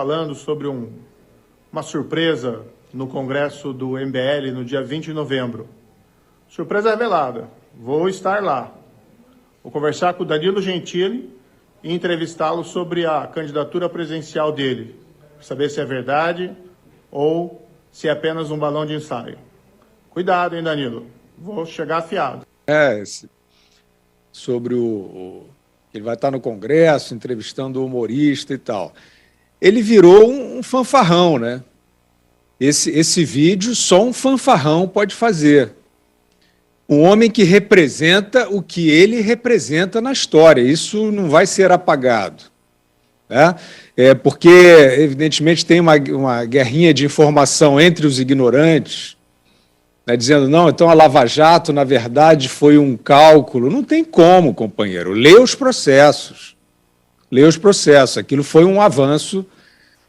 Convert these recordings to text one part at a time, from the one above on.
falando sobre uma surpresa no Congresso do MBL no dia 20 de novembro. Surpresa revelada. Vou estar lá. Vou conversar com o Danilo Gentili e entrevistá-lo sobre a candidatura presidencial dele, para saber se é verdade ou se é apenas um balão de ensaio. Cuidado, hein, Danilo? Vou chegar afiado. Sobre ele vai estar no Congresso, entrevistando o humorista e tal. Ele virou um fanfarrão, né? Esse vídeo só um fanfarrão pode fazer. Um homem que representa o que ele representa na história. Isso não vai ser apagado, né? Porque, evidentemente, tem uma guerrinha de informação entre os ignorantes, né, dizendo, não, então a Lava Jato, na verdade, foi um cálculo. Não tem como, companheiro. Lê os processos. Lê os processos. Aquilo foi um avanço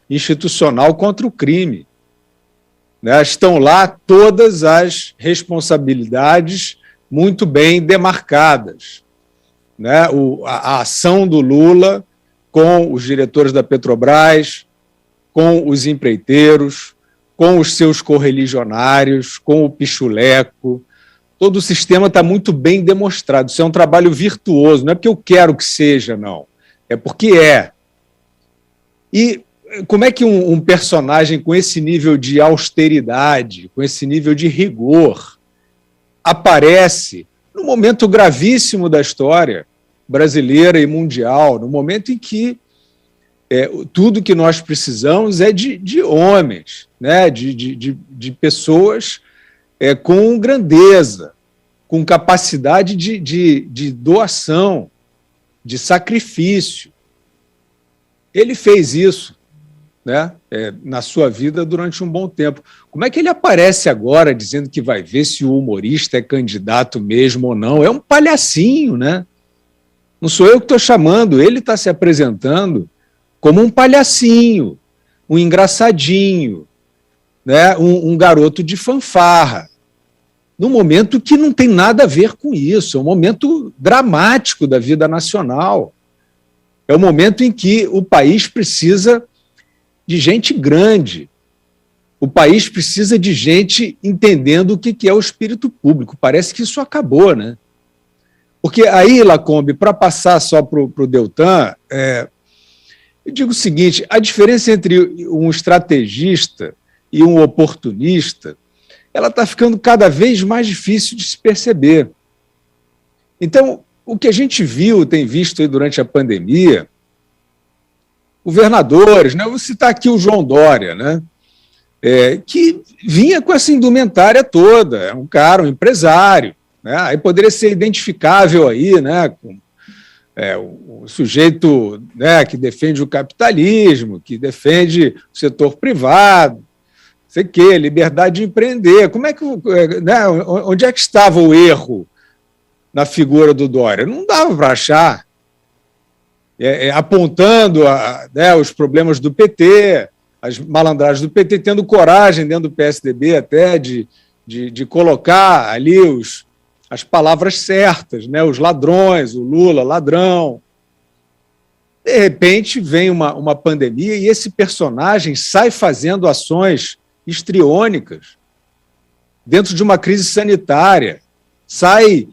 institucional contra o crime. Né? Estão lá todas as responsabilidades muito bem demarcadas. Né? A ação do Lula com os diretores da Petrobras, com os empreiteiros, com os seus correligionários, com o pichuleco. Todo o sistema está muito bem demonstrado. Isso é um trabalho virtuoso, não é porque eu quero que seja, não. É porque é. E como é que um personagem com esse nível de austeridade, com esse nível de rigor, aparece num momento gravíssimo da história brasileira e mundial, no momento em que tudo que nós precisamos é de homens, né? de pessoas com grandeza, com capacidade de doação, de sacrifício. Ele fez isso, né, na sua vida durante um bom tempo. Como é que ele aparece agora dizendo que vai ver se o humorista é candidato mesmo ou não? É um palhacinho, né? Não sou eu que estou chamando, ele está se apresentando como um palhacinho, um engraçadinho, né, um garoto de fanfarra, num momento que não tem nada a ver com isso, é um momento dramático da vida nacional. É o momento em que o país precisa de gente grande. O país precisa de gente entendendo o que é o espírito público. Parece que isso acabou, né? Porque aí, Lacombe, para passar só para o Deltan, eu digo o seguinte, a diferença entre um estrategista e um oportunista, ela está ficando cada vez mais difícil de se perceber. Então, o que a gente tem visto aí durante a pandemia, governadores, né? Eu vou citar aqui o João Dória, né? Que vinha com essa indumentária toda, é um cara, um empresário, né? Aí poderia ser identificável aí, né? Com o sujeito, né, que defende o capitalismo, que defende o setor privado, sei que, liberdade de empreender. Como é que, né, onde é que estava o erro na figura do Dória? Não dava para achar. Apontando né, os problemas do PT, as malandragens do PT, tendo coragem dentro do PSDB até de colocar ali as palavras certas, né, os ladrões, o Lula, ladrão. De repente vem uma pandemia e esse personagem sai fazendo ações histriônicas dentro de uma crise sanitária, sai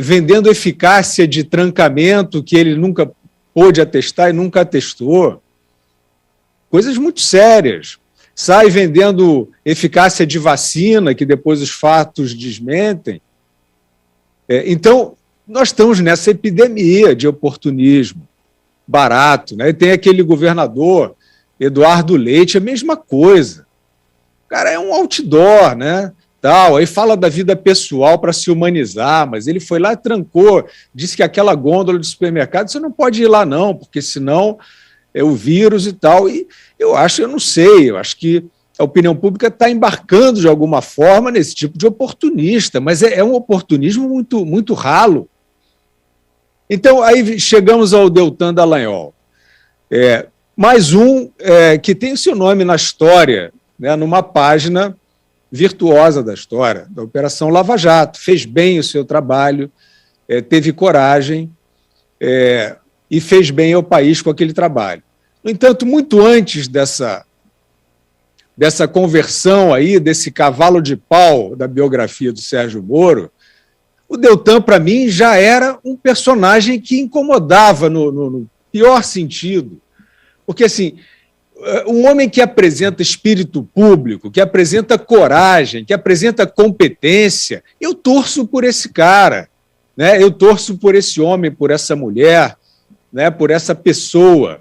vendendo eficácia de trancamento que ele nunca pôde atestar e nunca atestou. Coisas muito sérias. Sai vendendo eficácia de vacina, que depois os fatos desmentem. Então, nós estamos nessa epidemia de oportunismo barato, né? E tem aquele governador, Eduardo Leite, a mesma coisa. O cara é um outdoor, né? Tal, aí fala da vida pessoal para se humanizar, mas ele foi lá e trancou, disse que aquela gôndola de supermercado você não pode ir lá não, porque senão é o vírus e tal. E eu não sei, eu acho que a opinião pública está embarcando de alguma forma nesse tipo de oportunista, mas é um oportunismo muito, muito ralo. Então, aí chegamos ao Deltan Dallagnol. Mais um que tem o seu nome na história, né, numa página virtuosa da história, da Operação Lava Jato, fez bem o seu trabalho, teve coragem e fez bem ao país com aquele trabalho. No entanto, muito antes dessa conversão aí, desse cavalo de pau da biografia do Sérgio Moro, o Deltan, para mim, já era um personagem que incomodava no pior sentido. Porque, assim, um homem que apresenta espírito público, que apresenta coragem, que apresenta competência, eu torço por esse cara, né? Eu torço por esse homem, por essa mulher, né? Por essa pessoa,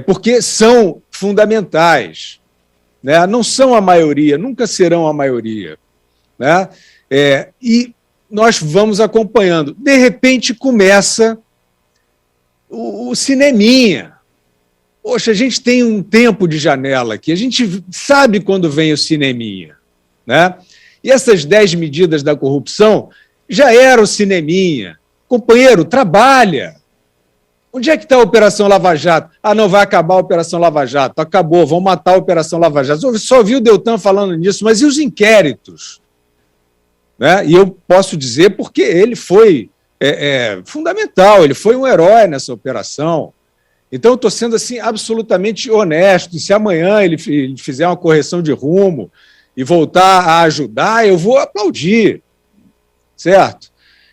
porque são fundamentais, né? Não são a maioria, nunca serão a maioria, né? E nós vamos acompanhando. De repente começa o cineminha. Poxa, a gente tem um tempo de janela aqui, a gente sabe quando vem o cineminha, né? E essas 10 medidas da corrupção já era o cineminha. Companheiro, trabalha. Onde é que está a Operação Lava Jato? Ah, não, vai acabar a Operação Lava Jato. Acabou, vão matar a Operação Lava Jato. Eu só vi o Deltan falando nisso, mas e os inquéritos? Né? E eu posso dizer porque ele foi fundamental, ele foi um herói nessa operação. Então, eu estou sendo assim, absolutamente honesto. E se amanhã ele fizer uma correção de rumo e voltar a ajudar, eu vou aplaudir, certo?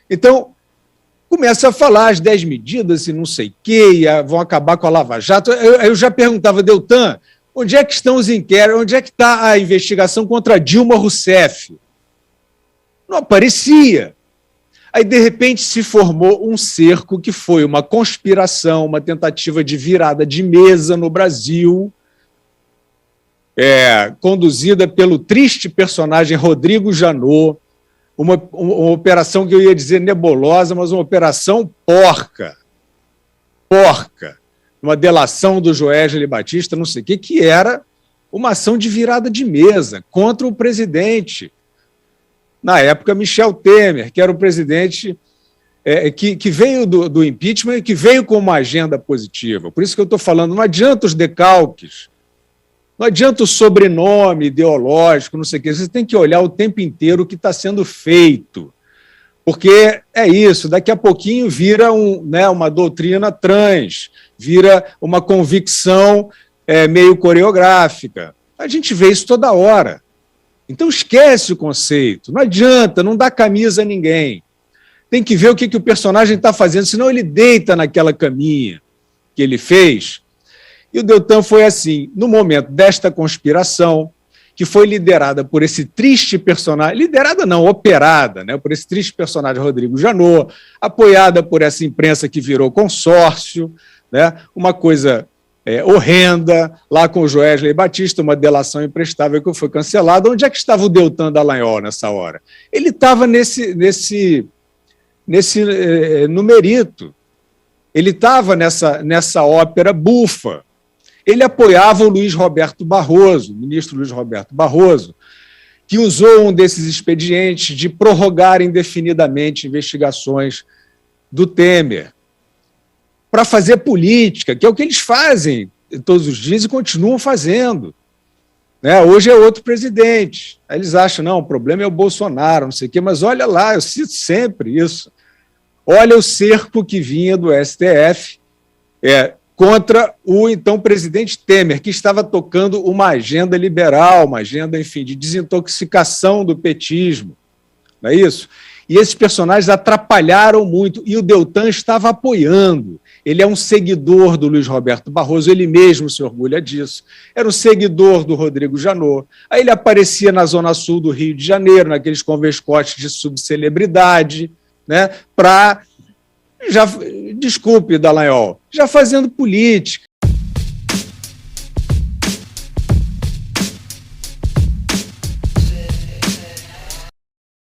Então, começa a falar as 10 medidas e não sei o quê, e vão acabar com a Lava Jato. Eu já perguntava, Deltan, onde é que estão os inquéritos? Onde é que está a investigação contra Dilma Rousseff? Não aparecia. Aí, de repente, se formou um cerco que foi uma conspiração, uma tentativa de virada de mesa no Brasil, conduzida pelo triste personagem Rodrigo Janot, uma operação que eu ia dizer nebulosa, mas uma operação porca, uma delação do Joesley Batista, não sei o quê, que era uma ação de virada de mesa contra o presidente, na época, Michel Temer, que era o presidente que veio do impeachment e que veio com uma agenda positiva. Por isso que eu estou falando, não adianta os decalques, não adianta o sobrenome ideológico, não sei o quê, você tem que olhar o tempo inteiro o que está sendo feito, porque é isso, daqui a pouquinho vira uma doutrina trans, vira uma convicção meio coreográfica. A gente vê isso toda hora. Então esquece o conceito, não adianta, não dá camisa a ninguém. Tem que ver o que o personagem está fazendo, senão ele deita naquela caminha que ele fez. E o Deltan foi assim, no momento desta conspiração, que foi liderada por esse triste personagem, liderada não, operada, né, por esse triste personagem Rodrigo Janot, apoiada por essa imprensa que virou consórcio, né, uma coisa horrenda, lá com o Joesley Batista, uma delação imprestável que foi cancelada. Onde é que estava o Deltan Dallagnol nessa hora? Ele estava nesse numerito, ele estava nessa ópera bufa. Ele apoiava o Luiz Roberto Barroso, o ministro Luiz Roberto Barroso, que usou um desses expedientes de prorrogar indefinidamente investigações do Temer, para fazer política, que é o que eles fazem todos os dias e continuam fazendo. Né? Hoje é outro presidente. Aí eles acham, não, o problema é o Bolsonaro, não sei o quê, mas olha lá, eu cito sempre isso. Olha o cerco que vinha do STF contra o então presidente Temer, que estava tocando uma agenda liberal, uma agenda, enfim, de desintoxicação do petismo. Não é isso? E esses personagens atrapalharam muito, e o Deltan estava apoiando. Ele é um seguidor do Luiz Roberto Barroso, ele mesmo se orgulha disso. Era um seguidor do Rodrigo Janot. Aí ele aparecia na Zona Sul do Rio de Janeiro, naqueles converscotes de subcelebridade, né, desculpe, Dallagnol, já fazendo política.